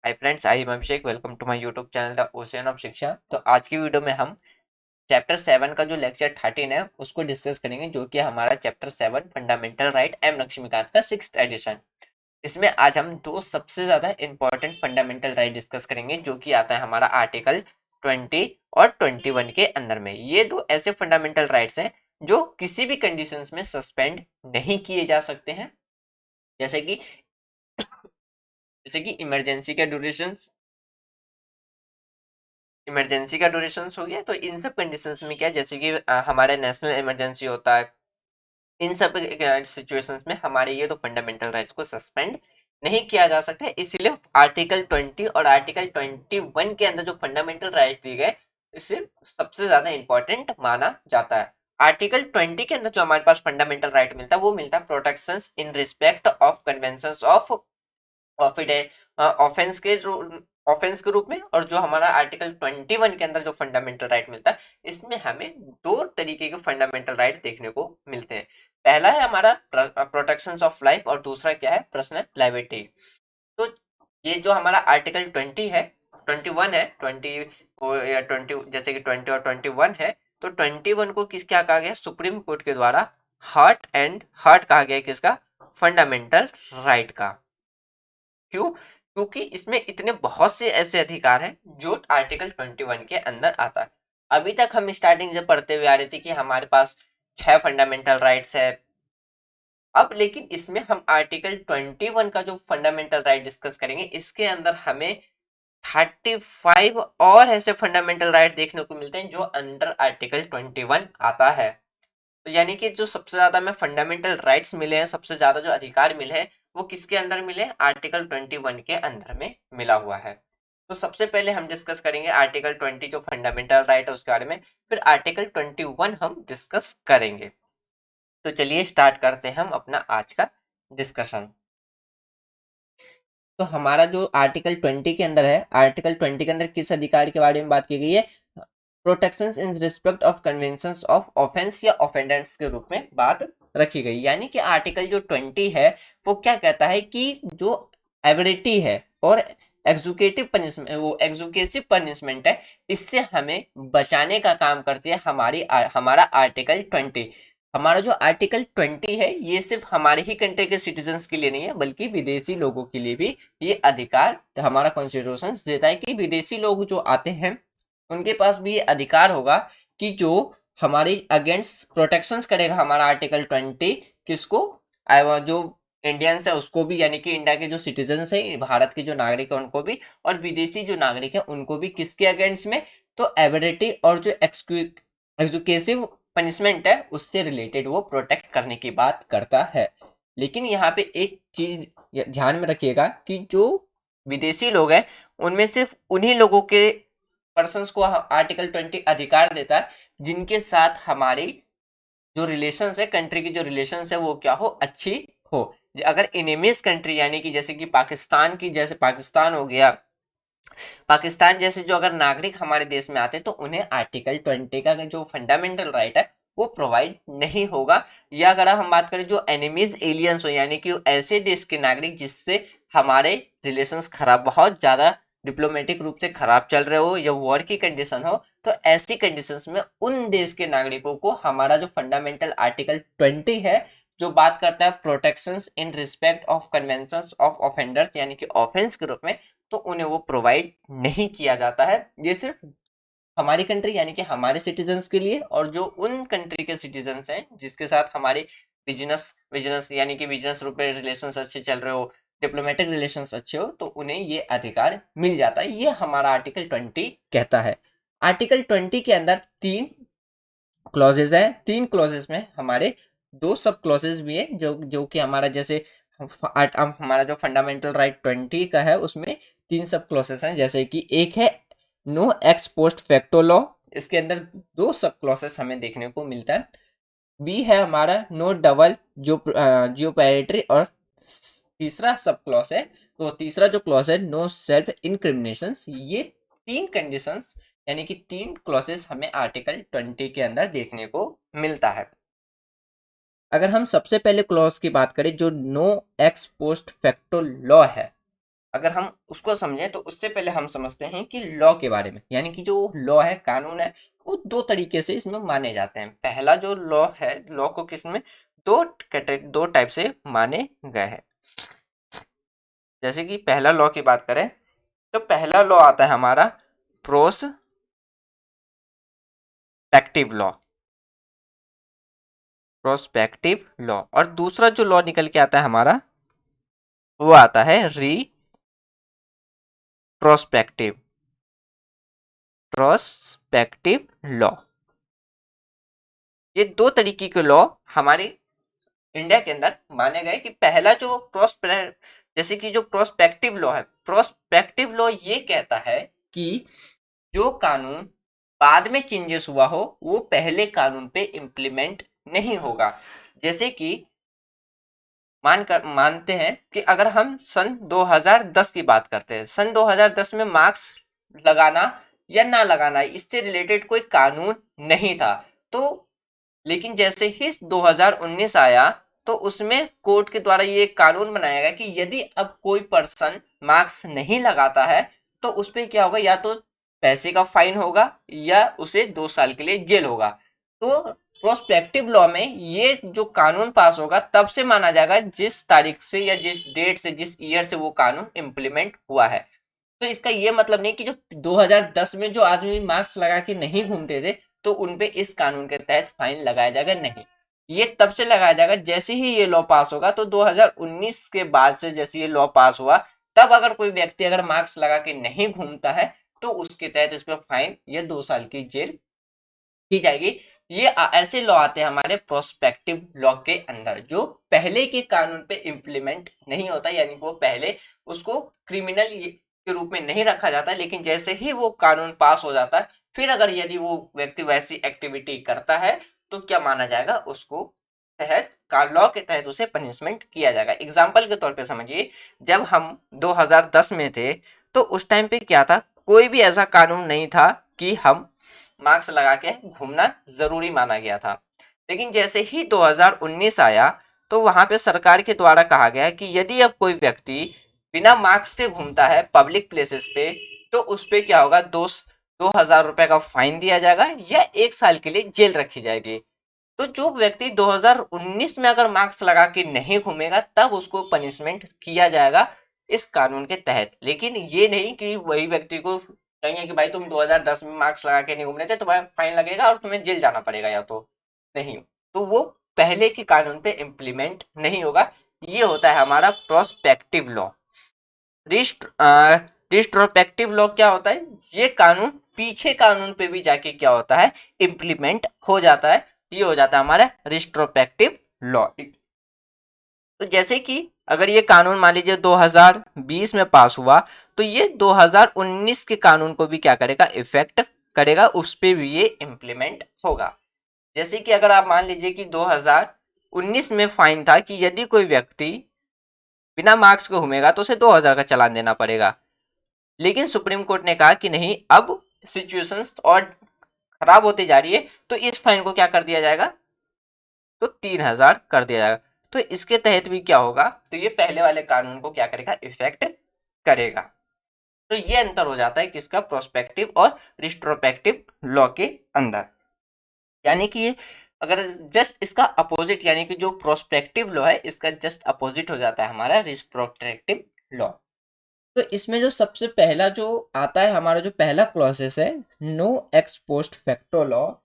Hi friends, I am Abhishek. Welcome to my YouTube channel the ocean of Shiksha. तो आज की video में हम चैप्टर 7 का जो लेक्चर 13 है उसको डिस्कस करेंगे, जो कि हमारा chapter 7 fundamental right M Laxmikanth का 6th एडिशन। इसमें आज हम दो सबसे ज्यादा इंपॉर्टेंट फंडामेंटल राइट डिस्कस करेंगे, जो कि आता है हमारा आर्टिकल 20 और 21 के अंदर में। ये दो ऐसे फंडामेंटल राइट्स हैं जो किसी भी कंडीशंस में सस्पेंड नहीं किए जा सकते हैं, जैसे कि इमरजेंसी का ड्यूरेशन, हो गया। तो इन सब कंडीशंस में क्या है, जैसे कि हमारे नेशनल इमरजेंसी होता है, इन सब सिचुएशंस में हमारे ये तो फंडामेंटल राइट्स को सस्पेंड नहीं किया जा सकता है। इसीलिए आर्टिकल 20 और आर्टिकल 21 के अंदर जो फंडामेंटल राइट दिए गए, इसे सबसे ज्यादा इंपॉर्टेंट माना जाता है। आर्टिकल 20 के अंदर जो हमारे पास फंडामेंटल राइट मिलता है वो मिलता है protection in respect of convention of offence के रूप में। और जो हमारा आर्टिकल 21 के अंदर जो फंडामेंटल राइट मिलता है, इसमें हमें दो तरीके के फंडामेंटल राइट देखने को मिलते हैं। पहला है हमारा प्रोटेक्शन ऑफ लाइफ और दूसरा क्या है, पर्सनल लाइबिलिटी। तो ये जो हमारा आर्टिकल 20 है, 21 है, 20 या 20, जैसे कि 20 और 21 है, तो 21 को किस क्या कहा गया, सुप्रीम कोर्ट के द्वारा हार्ट कहा गया किसका, फंडामेंटल राइट का। क्यों? क्योंकि इसमें इतने बहुत से ऐसे अधिकार हैं जो आर्टिकल 21 के अंदर आता है। अभी तक हम स्टार्टिंग से पढ़ते हुए आ रहे थे कि हमारे पास 6 फंडामेंटल राइट्स है। अब लेकिन इसमें हम आर्टिकल 21 का जो फंडामेंटल राइट डिस्कस करेंगे, इसके अंदर हमें 35 और ऐसे फंडामेंटल राइट देखने को मिलते हैं जो अंडर आर्टिकल 21 आता है। तो यानी कि जो सबसे ज्यादा में फंडामेंटल राइट्स मिले हैं, सबसे ज्यादा जो अधिकार मिले हैं, वो किसके अंदर मिले, आर्टिकल 21 के अंदर में मिला हुआ है। तो सबसे पहले हम डिस्कस करेंगे आर्टिकल 20 जो फंडामेंटल राइट है उसके बारे में, फिर आर्टिकल 21 हम डिस्कस करेंगे। तो चलिए स्टार्ट करते हैं हम अपना आज का डिस्कशन। तो हमारा जो आर्टिकल 20 के अंदर है, आर्टिकल 20 के अंदर किस अधिकार के बारे में बात की गई है, protection in respect of convention of offence या ऑफेंडेंट्स के रूप में बात रखी गई। यानी कि आर्टिकल जो 20 है वो क्या कहता है कि जो एबिलिटी है और एग्जीक्यूटिव पनिशमेंट, वो एग्जीक्यूटिव पनिशमेंट है, इससे हमें बचाने का काम करती है हमारा आर्टिकल 20। हमारा जो आर्टिकल 20 है ये सिर्फ हमारे ही कंट्री के सिटीजन्स के लिए नहीं है, बल्कि विदेशी लोगों के लिए भी ये अधिकार हमारा कॉन्स्टिट्यूशन देता है कि विदेशी लोग जो आते हैं उनके पास भी ये अधिकार होगा कि जो हमारी अगेंस्ट प्रोटेक्शंस करेगा हमारा आर्टिकल 20, किसको, जो इंडियंस है उसको भी, यानी कि इंडिया के जो सिटीजन्स है, भारत के जो नागरिक है उनको भी, और विदेशी जो नागरिक है उनको भी, किसके अगेंस्ट में, तो एबिलिटी और जो एग्जीक्यूटिव पनिशमेंट है उससे रिलेटेड वो प्रोटेक्ट करने की बात करता है। लेकिन यहाँ पे एक चीज ध्यान में रखिएगा कि जो विदेशी लोग हैं उनमें सिर्फ उन्हीं लोगों के पर्सन्स को आर्टिकल 20 अधिकार देता है जिनके साथ हमारी जो रिलेशंस है, कंट्री की जो रिलेशंस है वो क्या हो, अच्छी हो। अगर इनेमियस कंट्री, यानी कि जैसे कि पाकिस्तान की, जैसे पाकिस्तान हो गया, पाकिस्तान जैसे जो अगर नागरिक हमारे देश में आते तो उन्हें आर्टिकल 20 का जो फंडामेंटल राइट है वो प्रोवाइड नहीं होगा। या अगर हम बात करें जो एनिमीज एलियंस हो, यानी कि ऐसे देश के नागरिक जिससे हमारे रिलेशंस खराब, बहुत ज्यादा डिप्लोमेटिक रूप से खराब चल रहे हो या वॉर की कंडीशन हो, तो ऐसी कंडीशंस में उन देश के नागरिकों को हमारा जो फंडामेंटल आर्टिकल 20 है जो बात करता है protections in respect of conventions of offenders, यानी कि ऑफेंस के रूप में, तो उन्हें वो प्रोवाइड नहीं किया जाता है। ये सिर्फ हमारी कंट्री यानी कि हमारे सिटीजन्स के लिए, और जो उन कंट्री के सिटीजन्स हैं जिसके साथ हमारे बिजनेस बिजनेस यानी कि बिजनेस रूप में रिलेशंस अच्छे चल रहे हो, डिप्लोमेटिक रिलेशंस अच्छे हो, तो उन्हें ये अधिकार मिल जाता है। ये हमारा आर्टिकल 20 कहता है। आर्टिकल 20 के अंदर 3 क्लॉजेज है। 3 क्लॉजेज में हमारे 2 सब क्लॉजेज भी है जो कि हमारा जैसे हमारा जो फंडामेंटल राइट 20 का है उसमें 3 सब क्लॉसेस हैं। जैसे कि एक है no ex post facto law, इसके अंदर 2 सब क्लॉसेस हमें देखने को मिलता है। बी है हमारा नो डबल जियो पैरिटरी, और तीसरा सब क्लॉज है, तो तीसरा जो क्लॉज है नो सेल्फ इनक्रिमिनेशन। ये 3 कंडीशंस यानी कि 3 क्लॉसेस हमें आर्टिकल 20 के अंदर देखने को मिलता है। अगर हम सबसे पहले क्लॉज की बात करें जो no ex post facto law है, अगर हम उसको समझें तो उससे पहले हम समझते हैं कि लॉ के बारे में, यानी कि जो लॉ है, कानून है, वो दो तरीके से इसमें माने जाते हैं। पहला जो लॉ है, लॉ को किसमें दो टाइप से माने गए हैं। जैसे कि पहला लॉ की बात करें तो पहला लॉ आता है हमारा प्रोस्पेक्टिव लॉ, प्रोस्पेक्टिव लॉ। और दूसरा जो लॉ निकल के आता है हमारा, वो आता है प्रोस्पेक्टिव प्रोस्पेक्टिव लॉ। ये दो तरीके के लॉ हमारे इंडिया के अंदर माने गए। कि पहला जो जैसे कि जो प्रोस्पेक्टिव लॉ है, प्रोस्पेक्टिव लॉ ये कहता है कि जो कानून बाद में चेंजेस हुआ हो वो पहले कानून पे इम्प्लीमेंट नहीं होगा। जैसे कि मानते हैं कि अगर हम सन 2010 की बात करते हैं, सन 2010 में मार्क्स लगाना या ना लगाना इससे रिलेटेड कोई कानून नहीं था। तो लेकिन जैसे ही 2019 आया तो उसमें कोर्ट के द्वारा ये कानून बनाया गया कि यदि अब कोई पर्सन मार्क्स नहीं लगाता है तो उस पर क्या होगा, या तो पैसे का फाइन होगा या उसे 2 साल के लिए जेल होगा। तो प्रोस्पेक्टिव लॉ में ये जो कानून पास होगा तब से माना जाएगा जिस तारीख से या जिस डेट से, जिस ईयर से वो कानून इम्प्लीमेंट हुआ है। तो इसका ये मतलब नहीं कि जो 2010 में जो आदमी मार्क्स लगा के नहीं घूमते थे तो उनपे इस कानून के तहत फाइन लगाया जाएगा, नहीं। ये तब से लगाया जाएगा जैसे ही ये लॉ पास होगा। तो 2019 के बाद से जैसे ये लॉ पास हुआ तब अगर कोई व्यक्ति अगर मार्क्स लगा के नहीं घूमता है तो उसके तहत इस पर फाइन या 2 साल की जेल की जाएगी। ये ऐसे लॉ आते हैं हमारे प्रोस्पेक्टिव लॉ के अंदर जो पहले के कानून पे इम्प्लीमेंट नहीं होता, यानी वो पहले उसको क्रिमिनल के रूप में नहीं रखा जाता, लेकिन जैसे ही वो कानून पास हो जाता है फिर अगर यदि वो व्यक्ति वैसी एक्टिविटी करता है तो क्या माना जाएगा, उसको लॉ के तहत उसे पनिशमेंट किया जाएगा। एग्जाम्पल के तौर पे समझिए, जब हम 2010 में थे तो उस टाइम पे क्या था, कोई भी ऐसा कानून नहीं था कि हम मार्क्स लगा के घूमना जरूरी माना गया था। लेकिन जैसे ही 2019 आया तो वहां पे सरकार के द्वारा कहा गया कि यदि अब कोई व्यक्ति बिना मार्क्स से घूमता है पब्लिक प्लेसेस पे तो उस पे क्या होगा, 2,000 रुपए का फाइन दिया जाएगा या 1 साल के लिए जेल रखी जाएगी। तो जो व्यक्ति 2019 में अगर मार्क्स लगा के नहीं घूमेगा तब उसको पनिशमेंट किया जाएगा इस कानून के तहत। लेकिन ये नहीं कि वही व्यक्ति को कहेंगे कि भाई तुम 2010 में मार्क्स लगा के नहीं घूम रहे थे, तुम्हें फाइन लगेगा और तुम्हें जेल जाना पड़ेगा, या तो नहीं। तो वो पहले के कानून पे इम्प्लीमेंट नहीं होगा। ये होता है हमारा प्रोस्पेक्टिव लॉ। रिस्ट्रोस्पेक्टिव लॉ क्या होता है, ये कानून पीछे कानून पे भी जाके क्या होता है, इम्प्लीमेंट हो जाता है। ये हो जाता है हमारा रिस्ट्रोस्पेक्टिव लॉ। तो जैसे कि अगर ये कानून मान लीजिए 2020 में पास हुआ तो ये 2019 के कानून को भी क्या करेगा, इफेक्ट करेगा, उस पर भी ये इम्प्लीमेंट होगा। जैसे कि अगर आप मान लीजिए कि 2019 में फाइन था कि यदि कोई व्यक्ति बिना मार्क्स के घूमेगा तो उसे 2,000 का चालान देना पड़ेगा। लेकिन सुप्रीम कोर्ट ने कहा कि नहीं, अब सिचुएशंस और खराब होती जा रही है तो इस फाइन को क्या कर दिया जाएगा, तो 3,000 कर दिया जाएगा। तो इसके तहत भी क्या होगा, तो ये पहले वाले कानून को क्या करेगा, इफेक्ट करेगा। तो ये अंतर हो जाता है किसका, प्रोस्पेक्टिव और रिस्ट्रोस्पेक्टिव लॉ के अंदर। यानी कि ये अगर जस्ट इसका अपोजिट, यानी कि जो प्रोस्पेक्टिव लॉ है इसका जस्ट अपोजिट हो जाता है हमारा रिस्ट्रोस्पेक्टिव लॉ। तो इसमें जो सबसे पहला जो आता है हमारा, जो पहला क्लॉसेस है, no ex post facto law.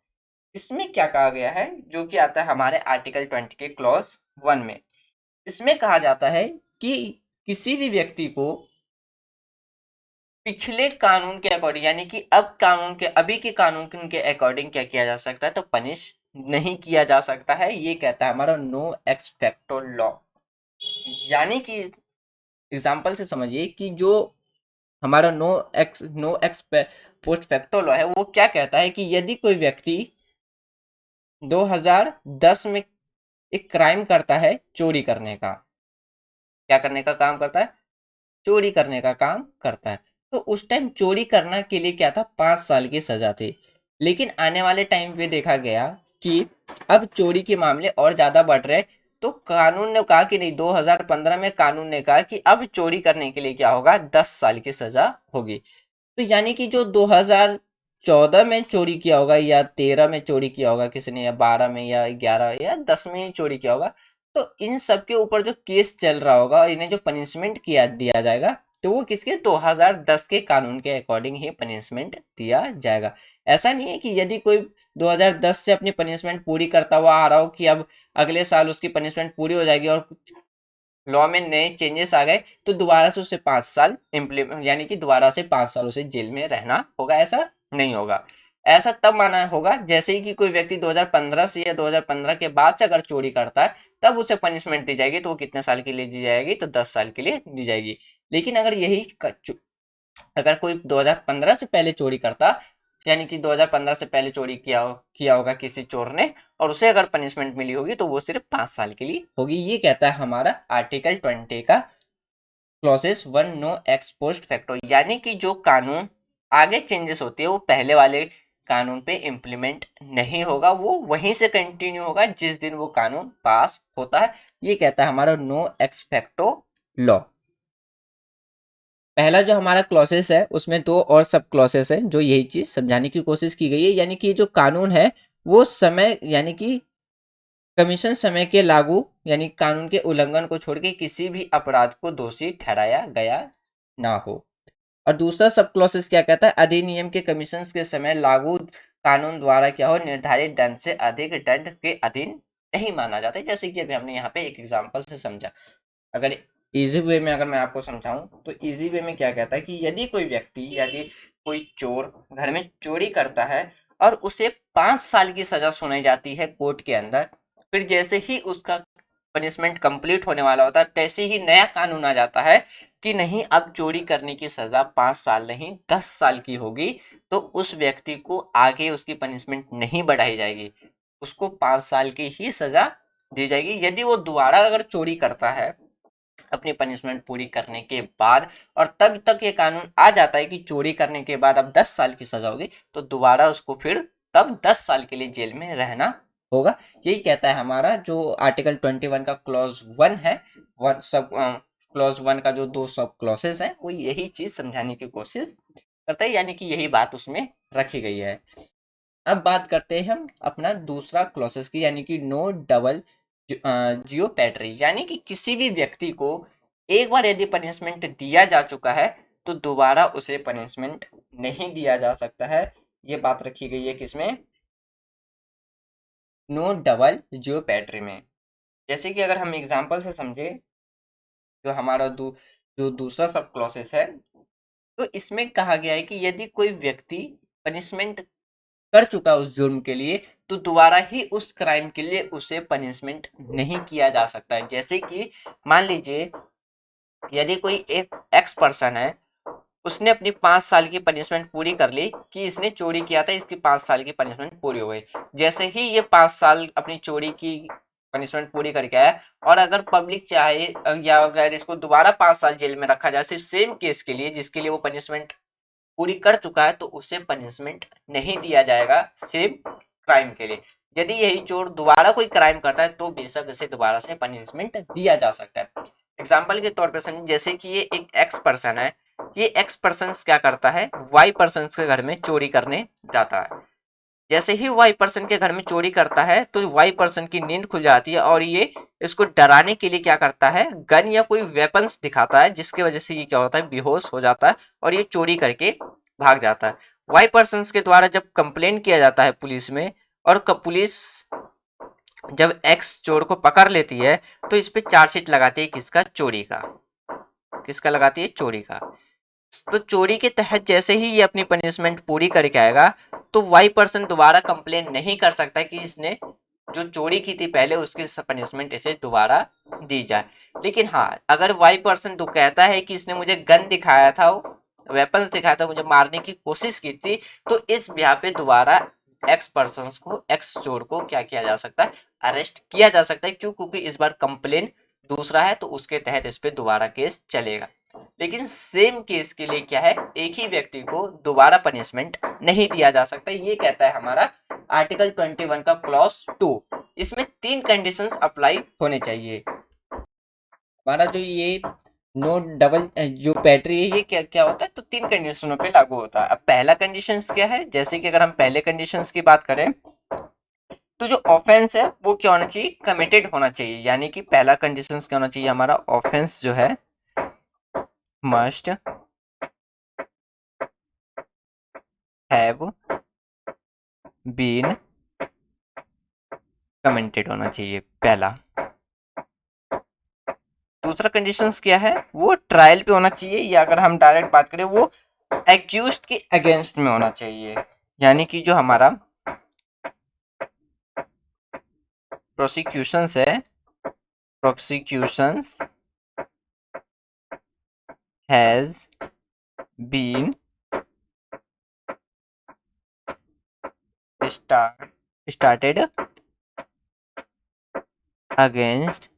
इसमें क्या कहा गया है, जो कि आता है हमारे आर्टिकल 20 के क्लॉज 1 में। इसमें कहा जाता है कि किसी भी व्यक्ति को पिछले कानून के अकॉर्डिंग, यानी कि अब कानून के अभी के कानून के अकॉर्डिंग क्या किया जा सकता है, तो पनिश नहीं किया जा सकता है। ये कहता है हमारा नो एक्स फैक्टो लॉ। यानी कि एग्जाम्पल से समझिए कि जो हमारा no ex post facto law है वो क्या कहता है कि यदि कोई व्यक्ति 2010 में एक क्राइम करता है, चोरी करने का, क्या करने का काम करता है, चोरी करने का काम करता है, तो उस टाइम चोरी करने के लिए क्या था, 5 साल की सजा थी। लेकिन आने वाले टाइम पे देखा गया कि अब चोरी के मामले और ज्यादा बढ़ रहे, तो तो कानून ने कहा कि नहीं, 2015 में कानून ने कहा कि अब चोरी करने के लिए क्या होगा, 10 साल की सजा होगी। तो यानी कि जो 2014 में चोरी किया होगा या 13 में चोरी किया होगा किसी ने, या 12 में या 11 या 10 में ही चोरी किया होगा, तो इन सब के ऊपर जो केस चल रहा होगा और इन्हें जो पनिशमेंट किया दिया जाएगा, तो वो किसके 2010 के कानून के अकॉर्डिंग ही पनिशमेंट दिया जाएगा। ऐसा नहीं है कि यदि कोई 2010 से अपनी पनिशमेंट पूरी करता हुआ आ रहा हो कि अब अगले साल उसकी पनिशमेंट पूरी हो जाएगी और लॉ में नए चेंजेस आ गए तो दोबारा से उसे 5 साल इम्प्लीमेंट, यानी कि दोबारा से 5 साल उसे जेल में रहना होगा, ऐसा नहीं होगा। ऐसा तब माना होगा जैसे ही कि कोई व्यक्ति 2015 से या 2015 के बाद से अगर चोरी करता है तब उसे पनिशमेंट दी जाएगी, तो वो कितने साल के लिए दी जाएगी, तो 10 साल के लिए दी जाएगी। लेकिन अगर अगर कोई 2015 से पहले चोरी करता, यानी कि 2015 से पहले चोरी किया होगा किसी चोर ने, और उसे अगर पनिशमेंट मिली होगी तो वो सिर्फ 5 साल के लिए होगी। ये कहता है हमारा आर्टिकल 20 का clauses 1 no ex post facto, यानी कि जो कानून आगे चेंजेस होती है वो पहले वाले कानून पे इम्प्लीमेंट नहीं होगा, वो वहीं से कंटिन्यू होगा जिस दिन वो कानून पास होता है। ये कहता है हमारा नो एक्स फैक्टो लॉ। पहला जो हमारा क्लॉसेस है उसमें 2 और सब क्लॉसेस है जो यही चीज समझाने की कोशिश की गई है, यानी कि जो कानून है वो समय, यानी कि कमीशन समय के लागू, यानी कानून के उल्लंघन को छोड़ के किसी भी अपराध को दोषी ठहराया गया ना हो। और दूसरा सब क्लॉसेस क्या कहता है, अधिनियम के कमीशन के समय लागू कानून द्वारा क्या हो, निर्धारित दंड से अधिक दंड के अधीन नहीं माना जाता है। जैसे कि अभी हमने यहाँ पे एक एग्जांपल से समझा। अगर इजी वे में अगर मैं आपको समझाऊं तो इजी वे में क्या कहता है कि यदि कोई व्यक्ति, यदि कोई चोर घर में चोरी करता है और उसे 5 साल की सजा सुनाई जाती है कोर्ट के अंदर, फिर जैसे ही उसका पनिशमेंट कंप्लीट होने वाला होता है तैसे ही नया कानून आ जाता है कि नहीं, अब चोरी करने की सजा 5 साल नहीं 10 साल की होगी, तो उस व्यक्ति को आगे उसकी पनिशमेंट नहीं बढ़ाई जाएगी, उसको 5 साल की ही सजा दी जाएगी। यदि वो दोबारा अगर चोरी करता है अपनी पनिशमेंट पूरी करने के बाद, और तब तक ये कानून आ जाता है कि चोरी करने के बाद अब 10 साल की सजा होगी, तो दोबारा उसको फिर तब 10 साल के लिए जेल में रहना होगा। यही कहता है हमारा जो आर्टिकल 21 का क्लॉज 1 है, वन सब क्लॉज 1 का जो 2 सब क्लॉसेस है वो यही चीज समझाने की कोशिश करता है, यानी कि यही बात उसमें रखी गई है। अब बात करते हैं हम अपना दूसरा क्लॉसेस की, यानी कि नो डबल जियोपैट्री, यानी कि किसी भी व्यक्ति को एक बार यदि पनिशमेंट दिया जा चुका है तो दोबारा उसे पनिशमेंट नहीं दिया जा सकता है। ये बात रखी गई है किसमें, नो डबल जियोपैट्री में। जैसे कि अगर हम एग्जांपल से समझे, जो हमारा जो दूसरा सब क्लॉसेस है, तो इसमें कहा गया है कि यदि कोई व्यक्ति पनिशमेंट कर चुका है उस जुर्म के लिए, तो दोबारा ही उस क्राइम के लिए उसे पनिशमेंट नहीं किया जा सकता है। जैसे कि मान लीजिए यदि कोई एक एक्स पर्सन है, उसने अपनी 5 साल की पनिशमेंट पूरी कर ली कि इसने चोरी किया था, इसकी 5 साल की पनिशमेंट पूरी हो गई। जैसे ही ये 5 साल अपनी चोरी की पनिशमेंट पूरी करके आया, और अगर पब्लिक चाहे या अगर इसको दोबारा 5 साल जेल में रखा जाए सिर्फ सेम केस के लिए जिसके लिए वो पनिशमेंट पूरी कर चुका है, तो उसे पनिशमेंट नहीं दिया जाएगा सेम क्राइम के लिए। यदि यही चोर दोबारा कोई क्राइम करता है तो बेशक इसे दोबारा से पनिशमेंट दिया जा सकता है। एग्जाम्पल के तौर पर समझिए, जैसे कि ये एक एक्स पर्सन है, ये एक्स पर्सन क्या करता है, वाई पर्सन के घर में चोरी करने जाता है। जैसे ही वाई पर्सन के घर में चोरी करता है तो वाई पर्सन की नींद खुल जाती है और ये इसको डराने के लिए क्या करता है, गन या कोई वेपन्स दिखाता है, जिसकी वजह से ये क्या होता है, बेहोश हो जाता है और ये चोरी करके भाग जाता है। वाई पर्सन के द्वारा जब कंप्लेन किया जाता है पुलिस में, और पुलिस जब एक्स चोर को पकड़ लेती है तो इस पे चार्जशीट लगाती है, किसका, चोरी का। किसका लगाती है, चोरी का। तो चोरी के तहत जैसे ही ये अपनी पनिशमेंट पूरी करके आएगा तो वाई पर्सन दोबारा कंप्लेन नहीं कर सकता कि इसने जो चोरी की थी पहले उसकी पनिशमेंट इसे दोबारा दी जाए। लेकिन हाँ, अगर वाई पर्सन तो कहता है कि इसने मुझे गन दिखाया था, वेपन्स दिखाया था, मुझे मारने की कोशिश की थी, तो इस ब्याह पे दोबारा एक्स पर्सन को, एक्स चोर को क्या किया जा सकता है, अरेस्ट किया जा सकता है। क्यों, क्योंकि इस बार कंप्लेन दूसरा है तो उसके तहत इस पे दोबारा केस चलेगा। लेकिन सेम केस के लिए क्या है, एक ही व्यक्ति को दोबारा पनिशमेंट नहीं दिया जा सकता। ये कहता है हमारा आर्टिकल 21 का क्लॉज 2। इसमें 3 कंडीशंस अप्लाई होने चाहिए। हमारा जो ये नो डबल जो बैटरी है ये क्या क्या होता है, तो 3 कंडीशनों पे लागू होता है। अब पहला कंडीशंस क्या है, जैसे कि अगर हम पहले कंडीशंस की बात करें तो जो ऑफेंस है वो क्या होना चाहिए, कमिटेड होना चाहिए। यानी कि पहला कंडीशंस क्या होना चाहिए, हमारा ऑफेंस जो है मस्ट हैव बीन कमिटेड होना चाहिए, पहला। दूसरा कंडीशंस क्या है, वो ट्रायल पे होना चाहिए, या अगर हम डायरेक्ट बात करें वो एक्यूज्ड के अगेंस्ट में होना चाहिए। यानी कि जो हमारा प्रोसिक्यूशंस है, prosecutions has been started against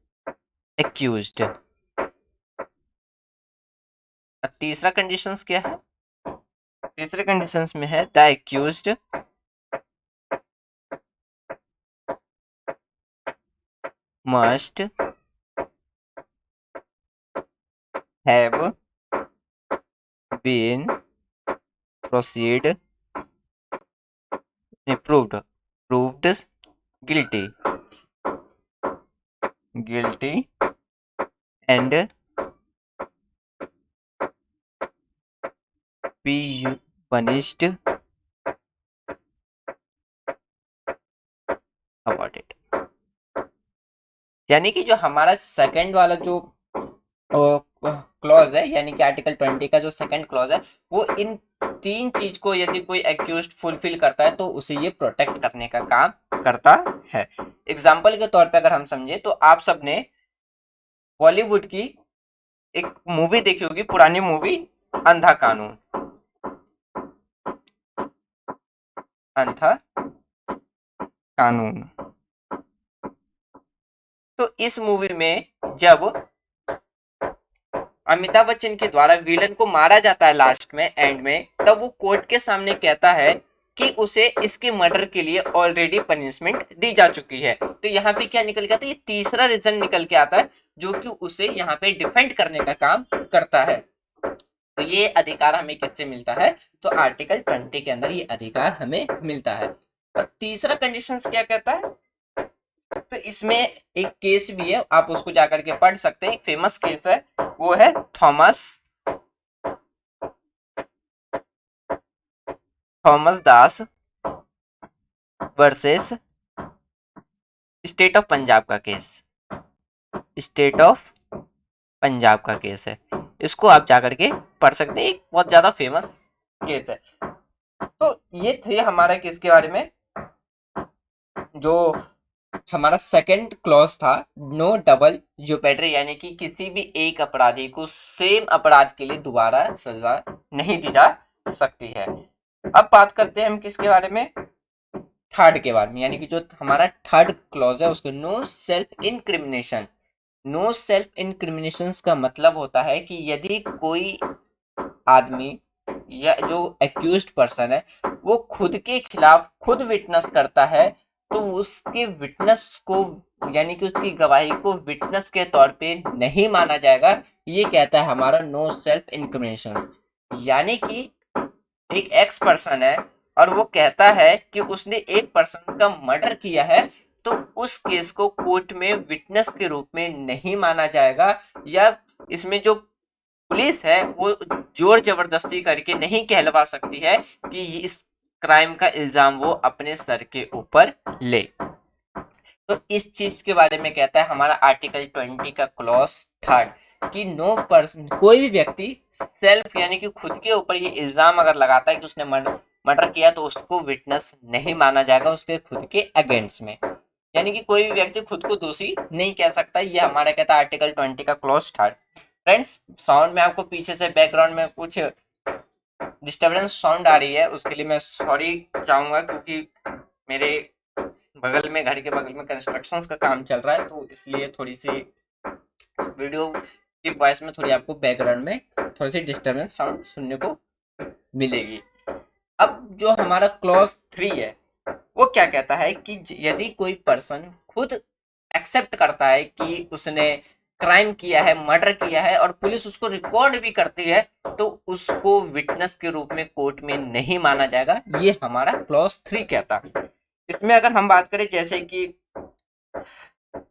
accused। अब तीसरा कंडीशंस क्या है, तीसरे कंडीशंस में है the accused must have been proceed proved guilty and be punished about it। यानी कि जो हमारा सेकंड वाला जो क्लॉज है, यानी कि आर्टिकल 20 का जो सेकंड क्लॉज है, वो इन 3 चीज को यदि कोई एक्यूज्ड फुलफिल करता है तो उसे ये प्रोटेक्ट करने का काम करता है। एग्जाम्पल के तौर पे अगर हम समझे तो आप सबने बॉलीवुड की एक मूवी देखी होगी, पुरानी मूवी अंधा कानून, अंधा कानून। तो इस मूवी में जब अमिताभ बच्चन के द्वारा विलन को मारा जाता है लास्ट में, एंड में, तब वो कोर्ट के सामने कहता है कि उसे इसके मर्डर के लिए ऑलरेडी पनिशमेंट दी जा चुकी है। तो यहाँ पे क्या निकल के आता है, ये तीसरा रीजन निकल के आता है जो कि उसे यहाँ पे डिफेंड करने का काम करता है। तो ये अधिकार हमें किससे मिलता है, तो आर्टिकल 20 के अंदर ये अधिकार हमें मिलता है। और तीसरा कंडीशंस क्या कहता है, तो इसमें एक केस भी है, आप उसको जाकर के पढ़ सकते हैं, एक फेमस केस है, वो है Thomas Das versus state of Punjab का केस, स्टेट ऑफ पंजाब का केस है। इसको आप जाकर के पढ़ सकते हैं, एक बहुत ज्यादा फेमस केस है। तो ये थे हमारा किसके बारे में, जो हमारा सेकंड क्लॉज था, नो डबल ज्योपेट्री, यानी कि किसी भी एक अपराधी को सेम अपराध के लिए दोबारा सजा नहीं दी जा सकती है। अब बात करते हैं हम किसके बारे में, थर्ड के बारे में, यानी कि जो हमारा थर्ड क्लॉज है उसको no self incrimination. No self incrimination का मतलब होता है कि यदि कोई आदमी या जो एक्यूज्ड पर्सन है वो खुद के खिलाफ खुद विटनेस करता है, तो उसके विटनेस को, यानी कि उसकी गवाही को विटनेस के तौर पे नहीं माना जाएगा। ये कहता है हमारा नो सेल्फ इनक्रिमिनेशन। यानी कि एक एक्स पर्सन है और वो कहता है कि उसने एक पर्सन का मर्डर किया है, तो उस केस को कोर्ट में विटनेस के रूप में नहीं माना जाएगा, या इसमें जो पुलिस है वो जोर जबरदस्ती करके नहीं कहलवा सकती है कि इस क्राइम का इल्जाम वो अपने सर के ऊपर ले। तो इस चीज के बारे में कहता है हमारा आर्टिकल 20 का क्लॉज थर्ड, कि नो पर्सन, कोई भी व्यक्ति सेल्फ यानी कि खुद के ऊपर ये इल्जाम अगर लगाता है कि उसने मर्डर किया, तो उसको विटनेस नहीं माना जाएगा उसके खुद के अगेंस्ट में। यानी कि कोई भी व्यक्ति खुद को दोषी नहीं कह सकता। ये हमारा कहता है आर्टिकल 20 का क्लॉज थर्ड। फ्रेंड्स, साउंड में आपको पीछे से बैकग्राउंड में कुछ डिस्टर्बेंस साउंड आ रही है, उसके लिए मैं सॉरी चाहूंगा, क्योंकि मेरे बगल में, घर के बगल में कंस्ट्रक्शंस का काम चल रहा है, तो इसलिए थोड़ी सी वीडियो की वॉइस में थोड़ी आपको बैकग्राउंड में थोड़ी सी डिस्टर्बेंस साउंड सुनने को मिलेगी। अब जो हमारा क्लॉज 3 है वो क्या कहता है कि यदि कोई पर्सन खुद एक्सेप्ट करता है कि उसने क्राइम किया है, मर्डर किया है, और पुलिस उसको रिकॉर्ड भी करती है, तो उसको विटनेस के रूप में कोर्ट में नहीं माना जाएगा, ये हमारा क्लॉज 3 कहता है। इसमें अगर हम बात करें, जैसे कि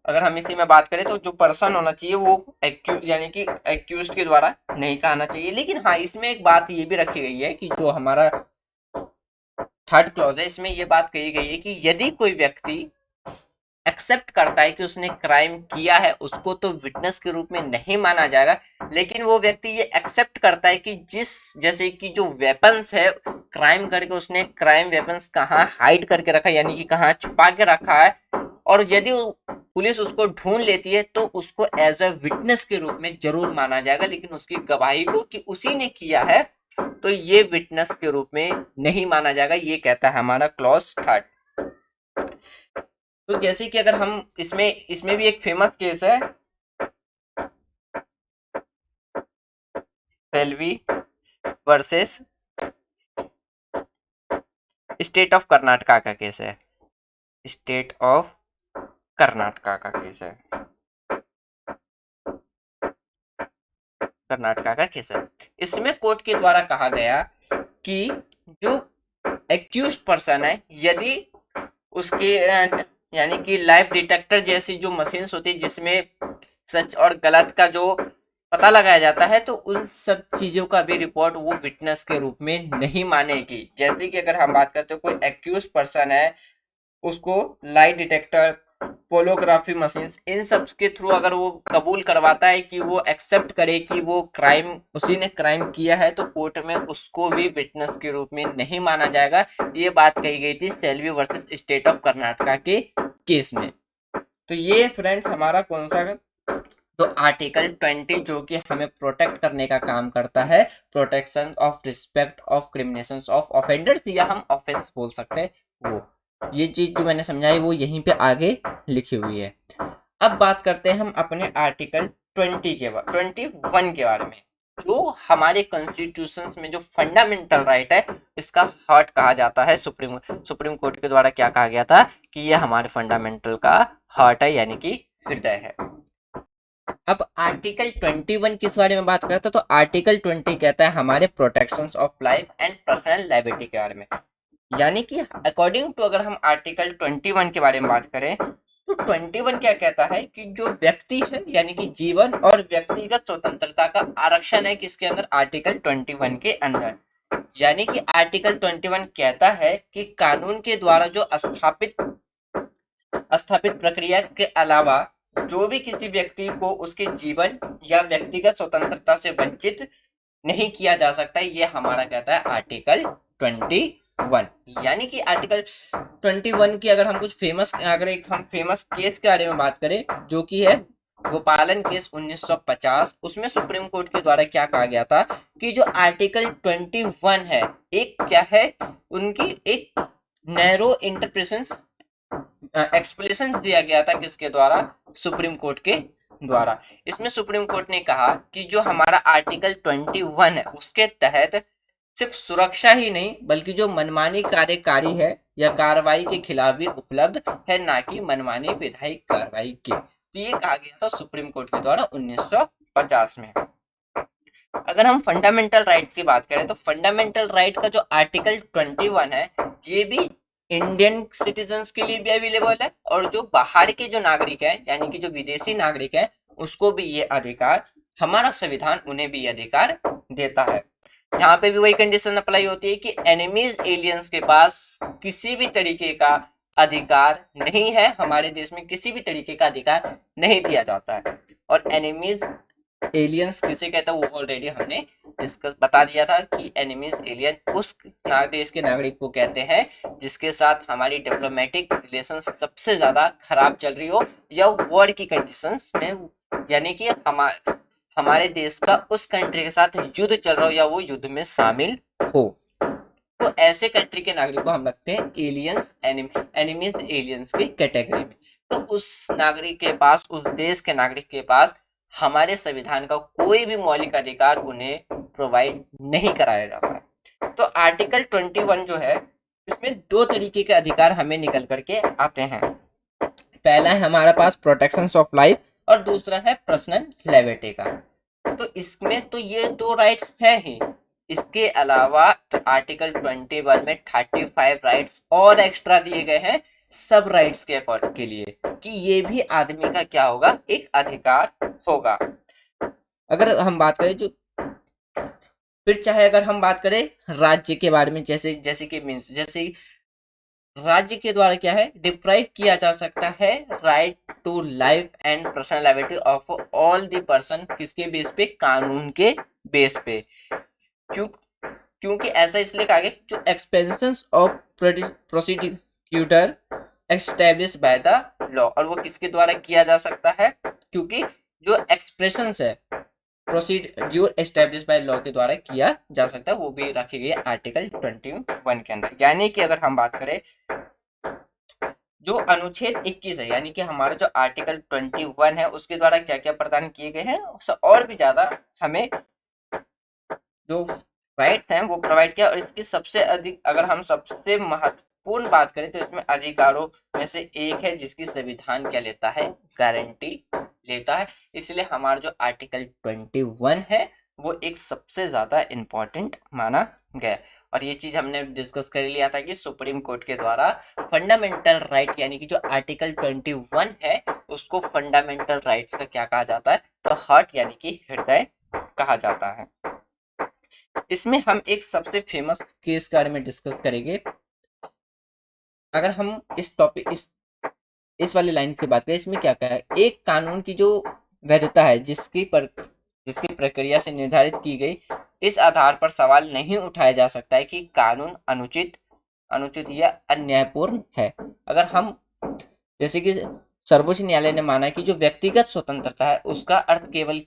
अगर हम इसी में बात करें तो जो पर्सन होना चाहिए वो एक्यूज यानी कि एक्यूज्ड के द्वारा नहीं कहना चाहिए। लेकिन हाँ, इसमें एक बात ये भी रखी गई है कि जो हमारा थर्ड क्लॉज है, इसमें ये बात कही गई है कि यदि कोई व्यक्ति एक्सेप्ट करता है कि उसने क्राइम किया है, उसको तो विटनेस के रूप में नहीं माना जाएगा, लेकिन वो व्यक्ति ये एक्सेप्ट करता है कि जैसे कि जो वेपन्स है, क्राइम करके उसने क्राइम वेपन्स कहाँ हाइड करके रखा है, यानी कि कहाँ छुपा के रखा है, और यदि पुलिस उसको ढूंढ लेती है तो उसको एज अ विटनेस के रूप में जरूर माना जाएगा, लेकिन उसकी गवाही को कि उसी ने किया है तो ये विटनेस के रूप में नहीं माना जाएगा, ये कहता है हमारा क्लॉज 3। तो जैसे कि अगर हम इसमें भी एक फेमस केस है, Selvi versus state of Karnataka का केस है, स्टेट ऑफ कर्नाटका का केस है, कर्नाटका का केस है। इसमें कोर्ट के द्वारा कहा गया कि जो एक्यूज्ड पर्सन है, यदि उसके यानी कि लाइफ डिटेक्टर जैसी जो मशीन्स होती है जिसमें सच और गलत का जो पता लगाया जाता है, तो उन सब चीजों का भी रिपोर्ट वो विटनेस के रूप में नहीं मानेगी। जैसे कि अगर हम बात करते हो, कोई एक्यूज पर्सन है, उसको लाइट डिटेक्टर, पोलोग्राफी मशीन्स, इन सब के थ्रू अगर वो कबूल करवाता है कि वो एक्सेप्ट करे कि वो क्राइम उसी ने क्राइम किया है, तो कोर्ट में उसको भी विटनेस के रूप में नहीं माना जाएगा। ये बात कही गई थी Selvi versus state of Karnataka के केस में। तो ये फ्रेंड्स हमारा कौन सा, तो आर्टिकल 20 जो कि हमें प्रोटेक्ट करने का काम करता है, protection of respect of criminations of offenders, या हम ऑफेंस बोल सकते हैं, वो ये चीज जो मैंने समझाई वो यहीं पे आगे लिखी हुई है। अब बात करते हैं हम अपने आर्टिकल 21 के बारे में, जो हमारे कॉन्स्टिट्यूशन में जो फंडामेंटल राइट है, इसका हार्ट कहा जाता है। सुप्रीम कोर्ट के द्वारा क्या कहा गया था कि ये हमारे फंडामेंटल का हार्ट है, यानी कि हृदय है। अब आर्टिकल 21 किस बारे में बात करता है, तो आर्टिकल 20 कहता है हमारे protections of life and personal liability के बारे में। यानी कि अकॉर्डिंग टू अगर हम आर्टिकल 21 के बारे में बात करें, तो 21 क्या कहता है कि जो व्यक्ति है, यानी कि जीवन और व्यक्तिगत स्वतंत्रता का आरक्षण है किसके अंदर, आर्टिकल 21 के अंदर। यानी कि आर्टिकल 21 कहता है कि कानून के द्वारा जो स्थापित प्रक्रिया के अलावा जो भी किसी व्यक्ति को उसके जीवन या व्यक्तिगत स्वतंत्रता से वंचित नहीं किया जा सकता, ये हमारा कहता है आर्टिकल 21। यानी कि आर्टिकल 21 की अगर हम फेमस केस के बारे में बात करें, जो कि है गोपालन केस 1950, उसमें सुप्रीम कोर्ट के द्वारा क्या कहा गया था कि जो आर्टिकल 21 है, एक क्या है, उनकी एक नैरो इंटरप्रिटेशन एक्सप्लेनेशन दिया गया था, किसके द्वारा, सुप्रीम कोर्ट के द्वारा। इसमें सुप्रीम कोर्ट ने कहा कि जो हमारा आर्टिकल 21 है, उसके तहत सिर्फ सुरक्षा ही नहीं बल्कि जो मनमानी कार्यकारी है या कार्रवाई के खिलाफ भी उपलब्ध है, ना कि मनमानी विधायिक कार्रवाई के। तो ये कहा गया था सुप्रीम कोर्ट के द्वारा 1950 में। अगर हम फंडामेंटल राइट्स की बात करें, तो फंडामेंटल राइट का जो आर्टिकल 21 है, ये भी इंडियन सिटीजन्स के लिए भी अवेलेबल है, और जो बाहर के जो नागरिक हैं, यानी कि जो विदेशी नागरिक हैं, उसको भी ये अधिकार, हमारा संविधान उन्हें भी ये अधिकार देता है। यहाँ पे भी वही कंडीशन अप्लाई होती है कि एनिमीज एलियंस के पास किसी भी तरीके का अधिकार नहीं है, हमारे देश में किसी भी तरीके का अधिकार नहीं दिया जाता है। और एनिमीज एलियंस किसे कहता है, वो ऑलरेडी हमने डिस्कस बता दिया था कि एनिमीज एलियन उस देश के नागरिक को कहते हैं जिसके साथ हमारी डिप्लोमेटिक रिलेशन सबसे ज्यादा खराब चल रही हो, या वॉर की कंडीशंस में, यानी कि हमारे देश का उस कंट्री के साथ युद्ध चल रहा हो या वो युद्ध में शामिल हो, तो ऐसे कंट्री के नागरिक को हम रखते हैं एलियंस, एनिमीज एलियंस की कैटेगरी में। तो उस नागरिक के पास, उस देश के नागरिक के पास हमारे संविधान का कोई भी मौलिक अधिकार उन्हें प्रोवाइड नहीं कराया जाता है। तो आर्टिकल 21 जो है, इसमें दो तरीके के अधिकार हमें निकल करके आते हैं। पहला है हमारे पास प्रोटेक्शन ऑफ लाइफ और दूसरा है पर्सनल लिबर्टी का। तो इसमें तो ये दो राइट्स हैं ही, इसके अलावा आर्टिकल 21 में 35 राइट्स और एक्स्ट्रा दिए गए हैं सब राइट्स के लिए, कि ये भी आदमी का क्या होगा, एक अधिकार होगा। अगर हम बात करें जो फिर चाहे अगर हम बात करें राज्य के बारे में, जैसे जैसे कि मीन्स जैसे राज्य के द्वारा क्या है डिप्राइव किया जा सकता है right to life and personal liability of all the person, किसके बेस पे, कानून के बेस पे। क्योंकि ऐसा इसलिए कहा गया जो expansions of prosecutor establish by the law, और वो किसके द्वारा किया जा सकता है, क्योंकि जो एक्सप्रेशंस है प्रोसीड्यूर एस्टेब्लिश बाय लॉ के द्वारा किया जा सकता है, वो भी रखी गई है आर्टिकल 21 के अंदर। यानी कि अगर हम बात करें जो अनुच्छेद 21 है, यानी कि हमारा जो आर्टिकल 21 है उसके द्वारा क्या क्या प्रदान किए गए हैं, और भी ज्यादा हमें जो राइट्स हैं वो प्रोवाइड किया। और इसकी सबसे अधिक अगर हम सबसे महत्वपूर्ण बात करें तो इसमें अधिकारों में से एक है जिसकी संविधान क्या लेता है, गारंटी लेता है। इसलिए हमारा जो आर्टिकल 21 है वो एक सबसे ज्यादा इंपॉर्टेंट माना गया। और ये चीज हमने डिस्कस कर लिया था कि सुप्रीम कोर्ट के द्वारा फंडामेंटल राइट, यानी कि जो आर्टिकल 21 है उसको फंडामेंटल राइट्स का क्या कहा जाता है, तो हार्ट यानी कि हृदय कहा जाता है। इसमें हम एक सबसे फेमस केस के बारे में डिस्कस करेंगे। अगर हम इस टॉपिक इस वाली लाइन की बात करें, इसमें क्या कहा है, एक कानून की जो वैधता है जिसकी प्रक्रिया से निर्धारित की गई, इस आधार पर सवाल नहीं उठाया जा सकता है कि कानून अनुचित या अन्यायपूर्ण है। अगर हम जैसे कि सर्वोच्च न्यायालय ने माना कि जो व्यक्तिगत स्वतंत्रता है उसका अर्थ केवल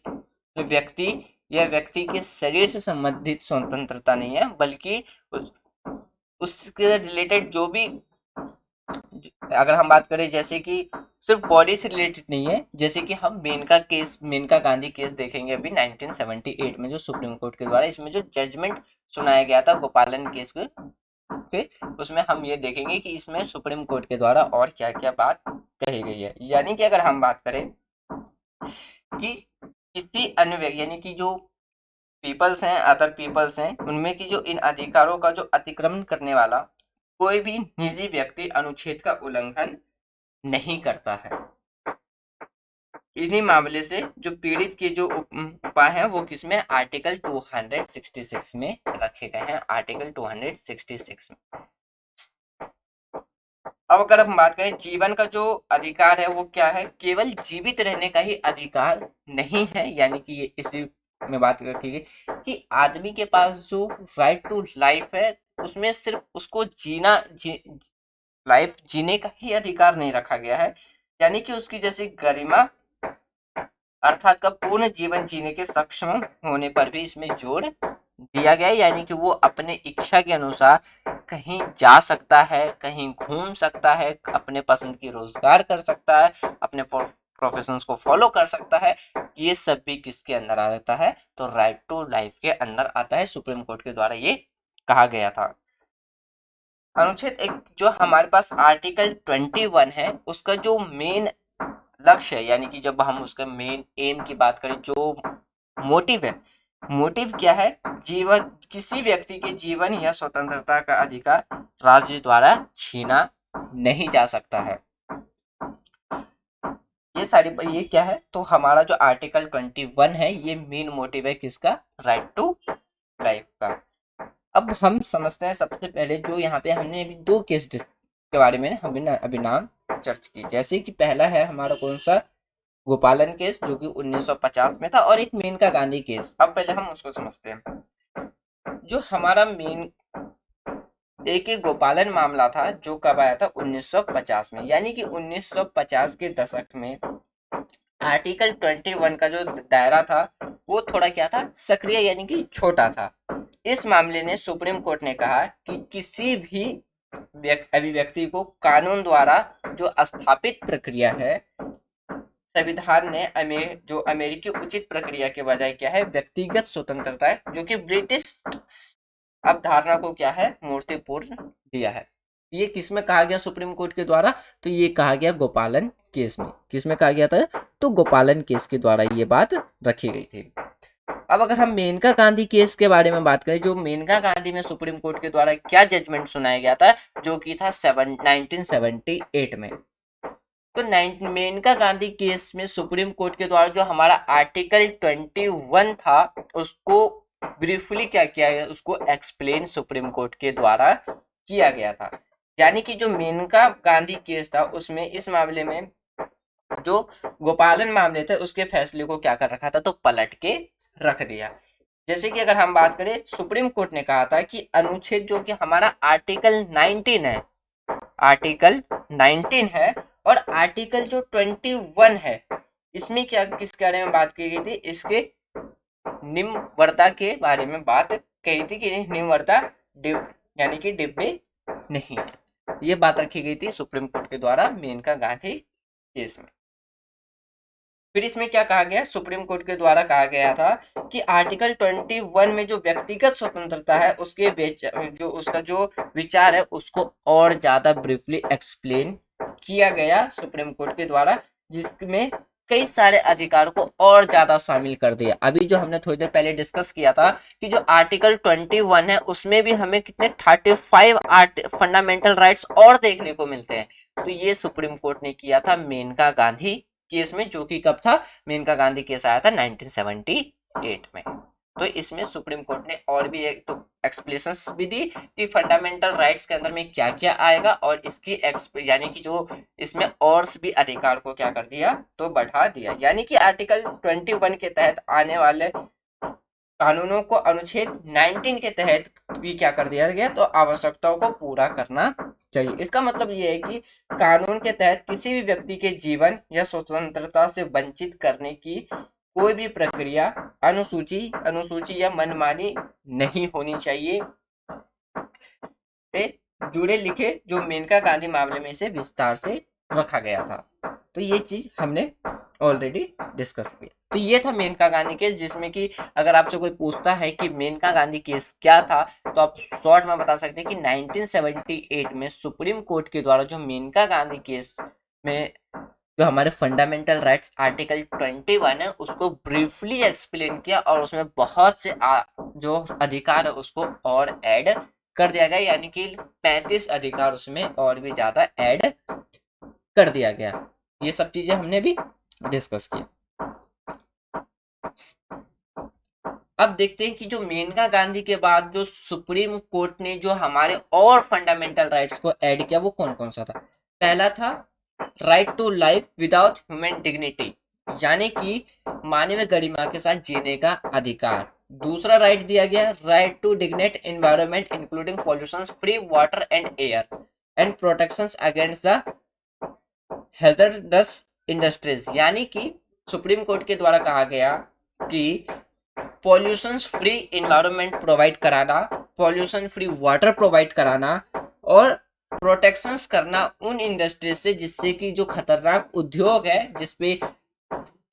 व्यक्ति या व्यक्ति के शरीर से संबंधित स्वतंत्रता नहीं है, बल्कि उसके रिलेटेड जो भी, अगर हम बात करें जैसे कि सिर्फ बॉडी से रिलेटेड नहीं है, जैसे कि हम मेनका गांधी केस देखेंगे अभी 1978 में जो सुप्रीम कोर्ट के द्वारा इसमें जो जजमेंट सुनाया गया था गोपालन केस के, उसमें हम ये देखेंगे कि इसमें सुप्रीम कोर्ट के द्वारा और क्या क्या बात कही गई है। यानी कि अगर हम बात करें कि किसी अन्य यानी कि जो पीपल्स हैं, अदर पीपल्स हैं, उनमें की जो इन अधिकारों का जो अतिक्रमण करने वाला कोई भी निजी व्यक्ति अनुच्छेद का उल्लंघन नहीं करता है। इन्हीं मामले से जो पीड़ित के जो उपाय हैं वो किसमें, आर्टिकल 266 में रखे गए हैं, आर्टिकल 266 में। अब अगर हम बात करें जीवन का जो अधिकार है वो क्या है, केवल जीवित रहने का ही अधिकार नहीं है। यानी कि ये इसी में बात रखी गई कि आदमी के पास जो राइट टू लाइफ है उसमें सिर्फ उसको लाइफ जीने का ही अधिकार नहीं रखा गया है, यानी कि उसकी जैसी गरिमा अर्थात का पूर्ण जीवन जीने के सक्षम होने पर भी इसमें जोर दिया गया है। यानी कि वो अपने इच्छा के अनुसार कहीं जा सकता है, कहीं घूम सकता है, अपने पसंद की रोजगार कर सकता है, अपने प्रोफेशंस को फॉलो कर सकता है। ये सब भी किसके अंदर आ जाता है, तो राइट टू लाइफ के अंदर आता है। सुप्रीम कोर्ट के द्वारा ये कहा गया था। अनुच्छेद एक जो हमारे पास आर्टिकल 21 है उसका जो मेन लक्ष्य है, यानी कि जब हम उसका मेन एम की बात करें, जो मोटिव है, मोटिव क्या है, जीवन किसी व्यक्ति के जीवन या स्वतंत्रता का अधिकार राज्य द्वारा छीना नहीं जा सकता है। ये क्या है, तो हमारा जो आर्टिकल 21 है ये मेन मोटिव है किसका, राइट टू लाइफ का। अब हम समझते हैं सबसे पहले जो यहाँ पे हमने अभी दो केस के बारे में हमने अभी नाम चर्च की, जैसे कि पहला है हमारा कौन सा, गोपालन केस जो कि 1950 में था, और एक मेनका गांधी केस। अब पहले हम उसको समझते हैं। जो हमारा मेन एक गोपालन मामला था जो कब आया था, 1950 में। यानी कि 1950 के दशक में आर्टिकल 21 का जो दायरा था वो थोड़ा क्या था, सक्रिय यानी कि छोटा था। इस मामले ने सुप्रीम कोर्ट ने कहा कि किसी भी अभिव्यक्ति को कानून द्वारा जो स्थापित प्रक्रिया है, संविधान ने जो अमेरिकी उचित प्रक्रिया के बजाय क्या है, व्यक्तिगत स्वतंत्रता है, जो कि ब्रिटिश अवधारणा को क्या है, मूर्तिपूर्ण दिया है। ये किसमें कहा गया सुप्रीम कोर्ट के द्वारा? तो ये कहा गया गोपालन केस में। किसमें कहा गया था? तो गोपालन केस के द्वारा ये बात रखी गई थी। अब अगर हम मेनका गांधी केस के बारे में बात करें, जो मेनका गांधी में सुप्रीम कोर्ट के द्वारा क्या जजमेंट सुनाया गया था, जो कि था 1978 में। तो मेनका गांधी केस में सुप्रीम कोर्ट के द्वारा जो हमारा आर्टिकल 21 था उसको ब्रीफली क्या किया गया, उसको एक्सप्लेन सुप्रीम कोर्ट के द्वारा किया गया था। यानी कि जो मेनका गांधी केस था उसमें इस मामले में जो गोपालन मामले थे उसके फैसले को क्या कर रखा था, तो पलट के रख दिया। जैसे कि अगर हम बात करें, सुप्रीम कोर्ट ने कहा था कि अनुच्छेद जो कि हमारा आर्टिकल 19 है, आर्टिकल 19 है और आर्टिकल जो 21 है, इसमें क्या किस बारे में बात की गई थी, इसके निम्नवर्ता के बारे में बात कही थी कि निम्नवर्ता यानी कि डिब्बे नहीं है। ये बात रखी गई थी सुप्रीम कोर्ट के द्वारा मेनका गांधी केस में। फिर इसमें क्या कहा गया, सुप्रीम कोर्ट के द्वारा कहा गया था कि आर्टिकल 21 में जो व्यक्तिगत स्वतंत्रता है उसके जो उसका जो विचार है उसको और ज्यादा ब्रीफली एक्सप्लेन किया गया सुप्रीम कोर्ट के द्वारा, जिसमें कई सारे अधिकारों को और ज्यादा शामिल कर दिया। अभी जो हमने थोड़ी देर पहले डिस्कस किया था कि जो आर्टिकल 21 है उसमें भी हमें कितने 35 फंडामेंटल राइट्स और देखने को मिलते हैं। तो ये सुप्रीम कोर्ट ने किया था मेनका गांधी केस में, जो कि कब था, मेनका गांधी केस आया था 1978 में। तो इसमें सुप्रीम कोर्ट ने और भी एक तो एक्सप्लेनेशंस भी दी कि फंडामेंटल राइट्स के अंदर में क्या क्या आएगा और इसकी यानी कि जो इसमें और भी अधिकार को क्या कर दिया, तो बढ़ा दिया। यानी कि आर्टिकल 21 के तहत आने वाले कानूनों को अनुच्छेद 19 के तहत भी क्या कर दिया गया, तो आवश्यकताओं को पूरा करना चाहिए। इसका मतलब ये है कि कानून के तहत किसी भी व्यक्ति के जीवन या स्वतंत्रता से वंचित करने की कोई भी प्रक्रिया अनुसूची या मनमानी नहीं होनी चाहिए। जुड़े लिखे जो मेनका गांधी मामले में से विस्तार से रखा गया था। तो ये चीज हमने ऑलरेडी डिस्कस किया। तो ये था मेनका गांधी केस, जिसमें कि अगर आपसे कोई पूछता है कि मेनका गांधी केस क्या था, तो आप शॉर्ट में बता सकते हैं कि 1978 में सुप्रीम कोर्ट के द्वारा जो मेनका गांधी केस में जो हमारे फंडामेंटल राइट्स आर्टिकल 21 है उसको ब्रीफली एक्सप्लेन किया और उसमें बहुत से जो अधिकार है उसको और ऐड कर दिया गया, यानी कि 35 अधिकार उसमें और भी ज्यादा ऐड कर दिया गया। ये सब चीजें हमने भी डिस्कस किया। अब देखते हैं कि जो मेनका गांधी के बाद जो सुप्रीम कोर्ट ने जो हमारे और फंडामेंटल राइट्स को ऐड किया वो कौन कौन सा था। पहला था right to life without human dignity, यानी कि मानवीय गरिमा के साथ जीने का अधिकार। दूसरा राइट दिया गया right to decent environment including pollution free water and air and protections against the hazardous industries, यानी कि सुप्रीम कोर्ट के द्वारा कहा गया कि पॉल्यूशन फ्री एनवायरनमेंट प्रोवाइड कराना, पॉल्यूशन फ्री वाटर प्रोवाइड कराना और प्रोटेक्शंस करना उन इंडस्ट्रीज से जिससे कि जो खतरनाक उद्योग है जिसपे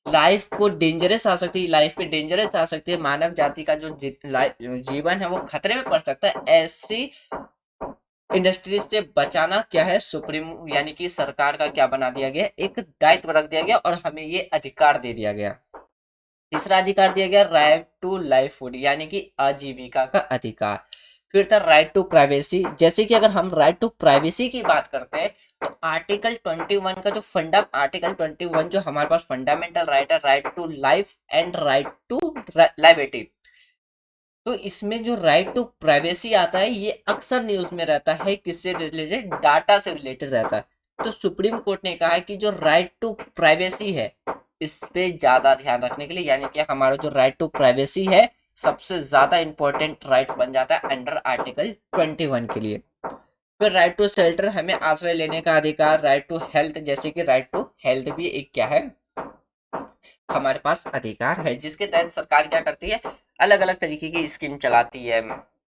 लाइफ को डेंजरस आ सकती है, लाइफ पे डेंजरस आ सकती है, मानव जाति का जो जीवन है वो खतरे में पड़ सकता है, ऐसी इंडस्ट्रीज से बचाना क्या है, सुप्रीम यानी कि सरकार का क्या बना दिया गया, एक दायित्व रख दिया गया और हमें ये अधिकार दे दिया गया। तीसरा अधिकार दिया गया राइट टू लाइफ फूड, यानी कि आजीविका का अधिकार। फिर था राइट टू प्राइवेसी, जैसे कि अगर हम राइट टू प्राइवेसी की बात करते हैं तो आर्टिकल 21 का जो आर्टिकल 21 जो हमारे पास फंडामेंटल राइट है, right to life and right to liability, तो इसमें जो राइट टू प्राइवेसी आता है ये अक्सर न्यूज में रहता है, किससे रिलेटेड, डाटा से रिलेटेड रहता है। तो सुप्रीम कोर्ट ने कहा है कि जो राइट टू प्राइवेसी है इस पे ज्यादा ध्यान रखने के लिए, यानी कि हमारा जो राइट टू प्राइवेसी है सबसे ज्यादा इंपॉर्टेंट राइट बन जाता है अंडर आर्टिकल 21 के लिए। फिर राइट टू शेल्टर, हमें आश्रय लेने का अधिकार। राइट टू हेल्थ, जैसे कि राइट टू हेल्थ भी एक क्या है, हमारे पास अधिकार है, जिसके तहत सरकार क्या करती है, अलग अलग तरीके की स्कीम चलाती है,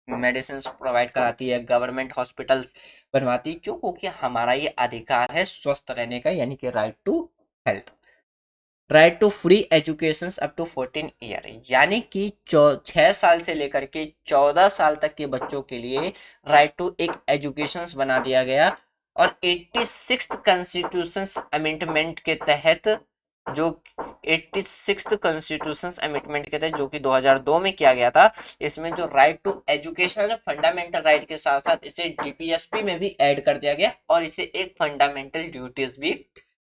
मेडिसिन प्रोवाइड कराती है, गवर्नमेंट हॉस्पिटल्स बनवाती है, क्यों, क्योंकि हमारा ये अधिकार है स्वस्थ रहने का, यानी कि right to health. Right to free education up to 14 year, यानी कि 6 साल से लेकर के 14 साल तक के बच्चों के लिए राइट टू एक एजुकेशन बना दिया गया। और 86th कॉन्स्टिट्यूशन अमेंडमेंट के तहत जो 86th कॉन्स्टिट्यूशन अमेंडमेंट के तहत जो कि 2002 में किया गया था, इसमें जो right to education fundamental right के साथ साथ इसे डीपीएसपी में भी ऐड कर दिया गया और इसे एक फंडामेंटल ड्यूटीज भी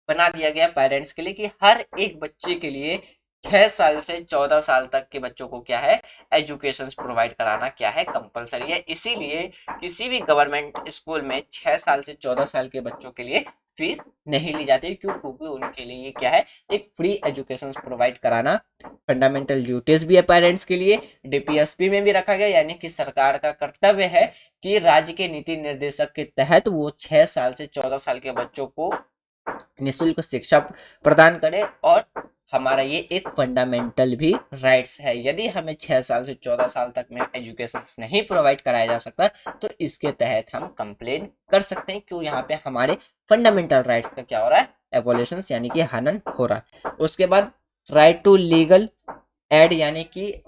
बना दिया गया पेरेंट्स के लिए कि हर एक बच्चे के लिए 6 साल से 14 साल तक के बच्चों को क्या है एजुकेशन प्रोवाइड कराना क्या है कंपलसरी है। इसीलिए किसी भी गवर्नमेंट स्कूल में 6 साल से 14 साल के बच्चों के लिए फीस नहीं ली जाती, क्यों? क्योंकि उनके लिए क्या है एक फ्री एजुकेशन प्रोवाइड कराना फंडामेंटल ड्यूटीज भी है पेरेंट्स के लिए। डीपीएसपी में भी रखा गया, यानी कि सरकार का कर्तव्य है कि राज्य के नीति निर्देशक के तहत वो 6 साल से 14 साल के बच्चों को निःशुल्क शिक्षा प्रदान करे और हमारा ये एक फंडामेंटल भी राइट्स है। यदि हमें 6 साल से 14 साल तक में एजुकेशन नहीं प्रोवाइड कराया जा सकता तो इसके तहत हम कंप्लेन कर सकते हैं, क्यों? यहाँ पे हमारे फंडामेंटल राइट्स का क्या हो रहा है एवोल्यूशन यानी कि हनन हो रहा है। उसके बाद राइट टू लीगल एड, यानी कि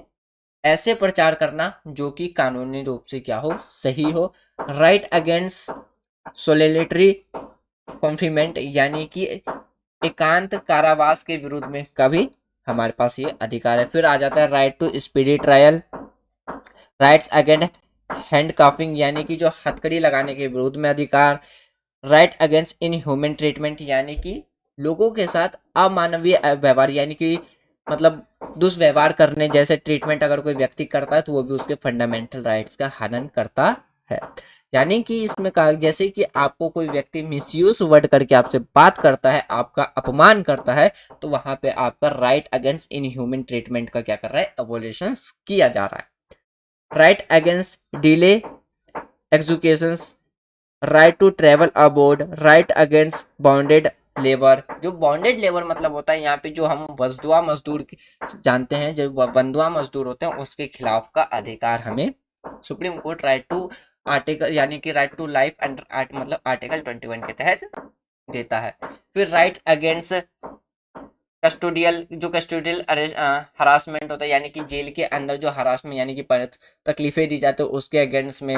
ऐसे प्रचार करना जो कि कानूनी रूप से क्या हो सही हो। राइट अगेंस्ट सोलिटरी कॉन्फिनमेंट, यानी कि एकांत कारावास के विरुद्ध में कभी हमारे पास ये अधिकार है। फिर आ जाता है right to speedy trial, rights against handcuffing, यानी कि जो हथकड़ी लगाने के विरुद्ध में अधिकार। राइट अगेंस्ट इनह्यूमन ट्रीटमेंट, यानी कि लोगों के साथ अमानवीय व्यवहार, यानी कि मतलब दुष्व्यवहार करने जैसे ट्रीटमेंट अगर कोई व्यक्ति करता है तो वो भी उसके फंडामेंटल राइट्स का हनन करता है। यानी कि इसमें कहा जैसे कि आपको कोई व्यक्ति मिसयूज वर्ड करके आपसे बात करता है, आपका अपमान करता है, तो वहां पे आपका राइट अगेंस्ट इनह्यूमन ट्रीटमेंट का क्या कर रहा है एबोलिशन किया जा रहा है। Right against delay execution, right to travel abroad, right against bonded labour. जो बॉन्डेड लेबर मतलब होता है यहाँ पे जो हम बंधुआ मजदूर जानते हैं, जो बंधुआ मजदूर होते हैं उसके खिलाफ का अधिकार हमें supreme court right to article यानी कि राइट टू लाइफ अंडर मतलब आर्टिकल 21 के तहत देता है। फिर राइट अगेंस्ट कस्टोडियल हरासमेंट होता है, यानी कि जेल के अंदर जो हरासमेंट यानी कि तकलीफें दी जाती है उसके अगेंस्ट में।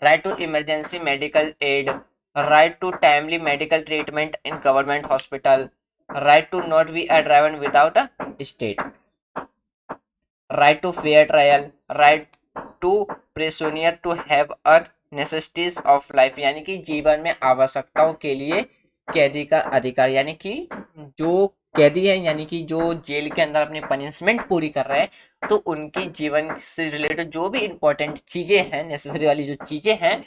Right to emergency medical aid, right to timely medical treatment in government hospital, right to not be a driven without a state, right to fair trial, right to prisoner to have a necessities of life, यानी कि जीवन में आवश्यकताओं के लिए कैदी का अधिकार, यानी कि जो कैदी है यानी कि जो जेल के अंदर अपनी पनिशमेंट पूरी कर रहे हैं तो उनकी जीवन से रिलेटेड जो भी इंपॉर्टेंट चीजें हैं नेसेसरी वाली जो चीजें हैं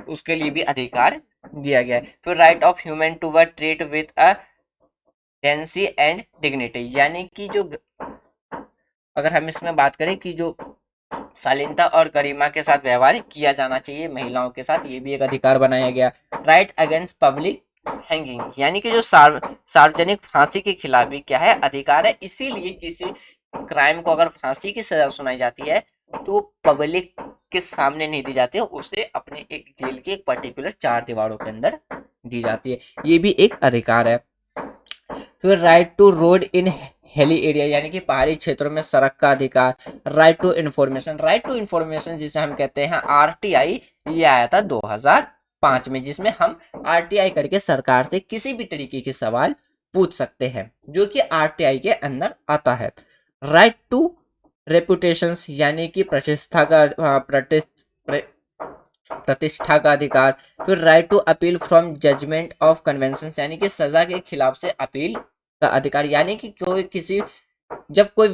उसके लिए भी अधिकार दिया गया है। फिर right of human to be treat with decency and dignity, यानी कि जो अगर हम इसमें बात करें कि जो शालीनता और गरिमा के साथ व्यवहार किया जाना चाहिए महिलाओं के साथ, ये भी एक अधिकार बनाया गया। राइट अगेंस्ट पब्लिक हैंगिंग, यानी कि जो सार्वजनिक फांसी के खिलाफ भी क्या है अधिकार है। इसीलिए किसी क्राइम को अगर फांसी की सजा सुनाई जाती है तो पब्लिक के सामने नहीं दी जाती है, उसे अपने एक जेल के एक पर्टिकुलर 4 दीवारों के अंदर दी जाती है, ये भी एक अधिकार है। फिर right to road in hilly area, यानी कि पहाड़ी क्षेत्रों में सड़क का अधिकार। राइट टू इन्फॉर्मेशन जिसे हम कहते हैं आरटीआई, ये आया था 2005 में, जिसमें हम आरटीआई करके सरकार से किसी भी तरीके के सवाल पूछ सकते हैं जो कि आरटीआई के अंदर आता है। राइट टू रेपुटेशन, यानी कि प्रतिष्ठा का अधिकार। फिर right to appeal from judgement of convention, यानी कि सजा के खिलाफ से अपील का अधिकार, यानी कि जब कोई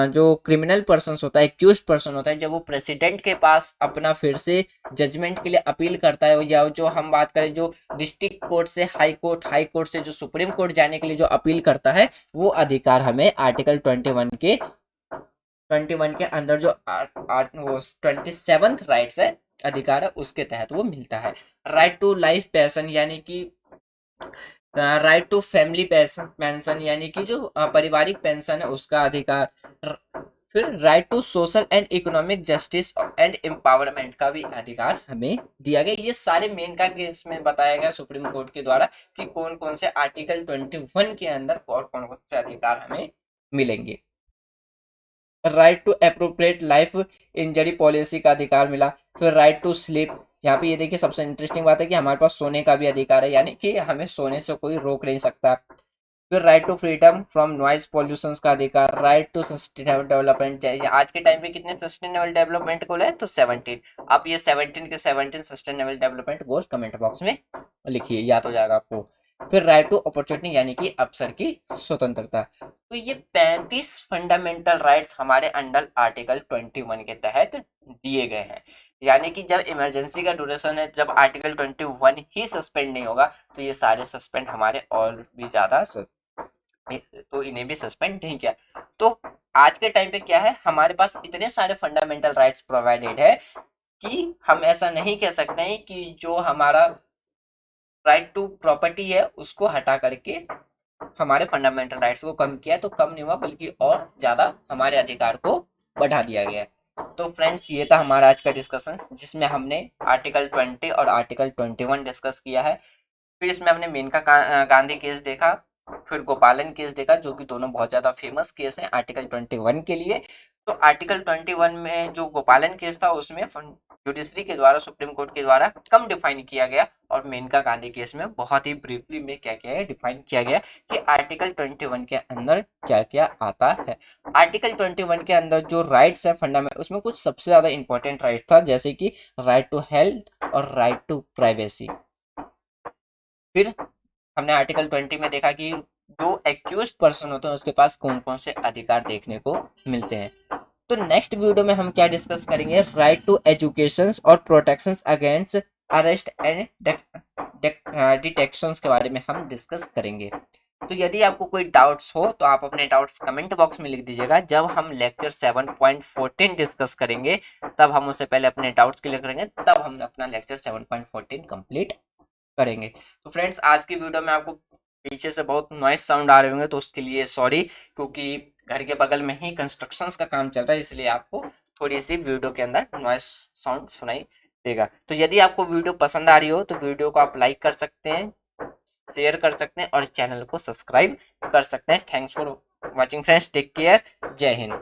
जो क्रिमिनल पर्सन होता है एक्यूज पर्सन होता है, जब वो प्रेसिडेंट के पास अपना फिर से जजमेंट के लिए अपील करता है, या जो हम बात करें जो डिस्ट्रिक्ट कोर्ट से हाई कोर्ट से जो सुप्रीम कोर्ट जाने के लिए जो अपील करता है, वो अधिकार हमें आर्टिकल 21 के अंदर जो वो 27th राइट्स है अधिकार है उसके तहत वो मिलता है। राइट टू लाइफ पेंशन, यानी कि राइट टू फैमिली पेंशन, यानी कि जो पारिवारिक पेंशन है उसका अधिकार। फिर right to social and economic justice and empowerment का भी अधिकार हमें दिया गया। ये सारे मेन का केस में बताया गया सुप्रीम कोर्ट के द्वारा कि कौन कौन से आर्टिकल 21 के अंदर और कौन कौन से अधिकार हमें मिलेंगे। Right to appropriate life injury policy का अधिकार मिला। फिर राइट टू स्लीप, यहाँ पे ये देखिए सबसे इंटरेस्टिंग बात है कि हमारे पास सोने का भी अधिकार है, यानी कि हमें सोने से कोई रोक नहीं सकता। फिर right to freedom from noise pollution का अधिकार। राइट टू सस्टेनेबल डेवलपमेंट, आज के टाइम पे कितने सस्टेनेबल डेवलपमेंट गोल है, तो 17। आप ये 17 के 17 sustainable development goal comment box में लिखिए, याद हो जाएगा आपको। फिर राइट टू अपॉर्चुनिटी यानी कि अवसर की स्वतंत्रता। तो ये 35 फंडामेंटल राइट्स हमारे अंडर आर्टिकल 21 के तहत दिए गए हैं। यानी कि जब इमरजेंसी का ड्यूरेशन है, जब आर्टिकल 21 ही सस्पेंड नहीं होगा तो ये सारे सस्पेंड हमारे और भी ज्यादा, तो इन्हें भी सस्पेंड नहीं किया। तो आज के टाइम पे क्या है, हमारे पास इतने सारे फंडामेंटल राइट्स प्रोवाइडेड है कि हम ऐसा नहीं कह सकते हैं कि जो हमारा राइट टू प्रॉपर्टी है उसको हटा करके हमारे फंडामेंटल राइट्स को कम किया, तो कम नहीं हुआ बल्कि और ज्यादा हमारे अधिकार को बढ़ा दिया गया है। तो फ्रेंड्स ये था हमारा आज का डिस्कशन, जिसमें हमने आर्टिकल 20 और आर्टिकल 21 डिस्कस किया है। फिर इसमें हमने मेनका गांधी केस देखा, फिर गोपालन केस देखा, जो कि दोनों बहुत ज्यादा फेमस केस हैं आर्टिकल 21 के लिए। तो आर्टिकल 21 में जो गोपालन केस था उसमें जुडिशरी के द्वारा, सुप्रीम कोर्ट के द्वारा कम डिफाइन किया गया, और मेनका गांधी केस में बहुत ही ब्रीफली में क्या क्या है डिफाइन किया गया कि आर्टिकल 21 के अंदर क्या क्या आता है। आर्टिकल 21 के अंदर जो राइट्स है फंडामेंटल, उसमें कुछ सबसे ज्यादा इंपॉर्टेंट राइट था, जैसे कि राइट टू हेल्थ और राइट टू प्राइवेसी। फिर हमने आर्टिकल 20 में देखा कि जो एक्यूज्ड पर्सन होते हैं उसके पास कौन कौन से अधिकार देखने को मिलते हैं। तो नेक्स्ट वीडियो में हम क्या डिस्कस करेंगे, राइट टू एजुकेशन और protection against arrest and detection के बारे में हम डिस्कस करेंगे। तो यदि आपको कोई डाउट्स हो तो आप अपने डाउट्स कमेंट बॉक्स में लिख दीजिएगा। जब हम लेक्चर 7.14 डिस्कस करेंगे तब हम उससे पहले अपने डाउट्स क्लियर करेंगे, तब हम अपना लेक्चर 7.14 कंप्लीट करेंगे। तो फ्रेंड्स आज की वीडियो में आपको पीछे से बहुत नॉइस साउंड आ रहे होंगे, तो उसके लिए सॉरी, क्योंकि घर के बगल में ही कंस्ट्रक्शंस का काम चल रहा है, इसलिए आपको थोड़ी सी वीडियो के अंदर नॉइस साउंड सुनाई देगा। तो यदि आपको वीडियो पसंद आ रही हो तो वीडियो को आप लाइक कर सकते हैं, शेयर कर सकते हैं और चैनल को सब्सक्राइब कर सकते हैं। Thanks for watching friends, take care, Jai Hind.